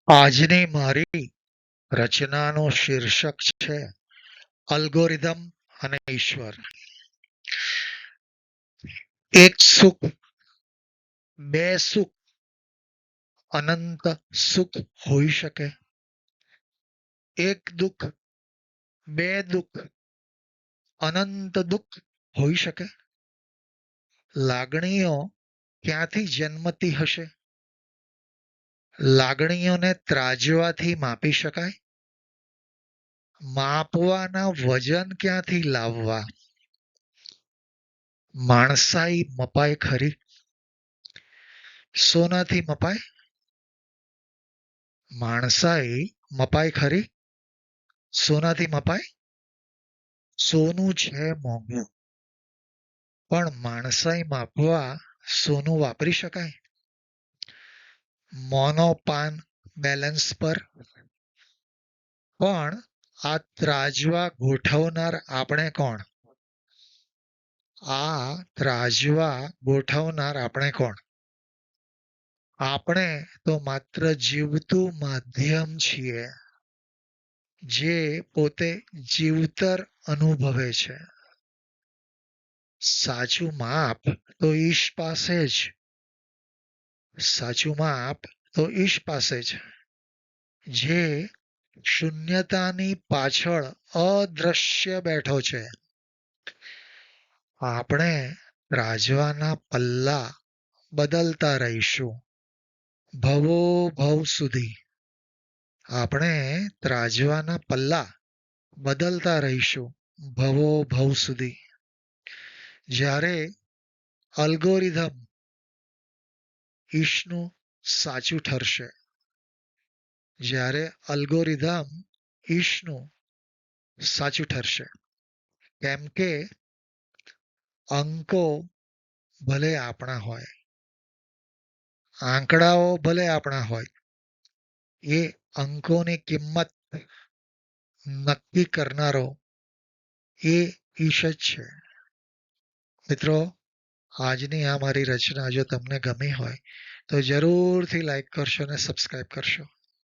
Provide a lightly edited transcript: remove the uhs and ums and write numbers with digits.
આજની મારી રચનાનું શીર્ષક છે અલ્ગોરિધમ અને ઈશ્વર. એક સુખ, બે સુખ, અનંત સુખ હોઈ શકે. એક દુઃખ, બે દુઃખ, અનંત દુઃખ હોઈ શકે. લાગણીઓ ક્યાંથી જન્મતી હશે? લાગણીઓને ત્રાજવાથી માપી શકાય? માપવાના વજન ક્યાંથી લાવવા? માણસાઈ મપાય ખરી? સોનાથી મપાય? માણસાઈ મપાય ખરી? સોનાથી મપાય? સોનું છે મોંઘું, પણ માણસાઈ માપવા સોનું વાપરી શકાય? મોનો પાન બેલેન્સ પર, પણ આ ત્રાજવા ગોઠવનાર આપણે કોણ? આ ત્રાજવા ગોઠવનાર આપણે કોણ? આપણે તો માત્ર જીવતું માધ્યમ છીએ, જે પોતે જીવતર અનુભવે છે. સાચું માપ તો ઈશ પાસે જ. સાચું માપ તો ઈશ પાસે જ, જે શૂન્યતાની પાછળ અદ્રશ્ય બેઠો છે. આપણે ત્રાજવાના પલ્લા બદલતા રહીશું ભવો ભવ સુધી. આપણે ત્રાજવાના પલ્લા બદલતા રહીશું ભવો ભવ સુધી. જ્યારે અલ્ગોરિધમ ઈશનું સાચું ઠરશે. જ્યારે અલ્ગોરિધમ ઈશનું સાચું ઠરશે. કેમ કે અંકો ભલે આપણા હોય, આંકડાઓ ભલે આપણા હોય, એ અંકોની કિંમત નક્કી કરનારો એ ઈશ જ છે. મિત્રો, આજની આ મારી રચના જો તમને ગમી હોય તો જરૂરથી લાઈક કરશો અને સબસ્ક્રાઈબ કરશો.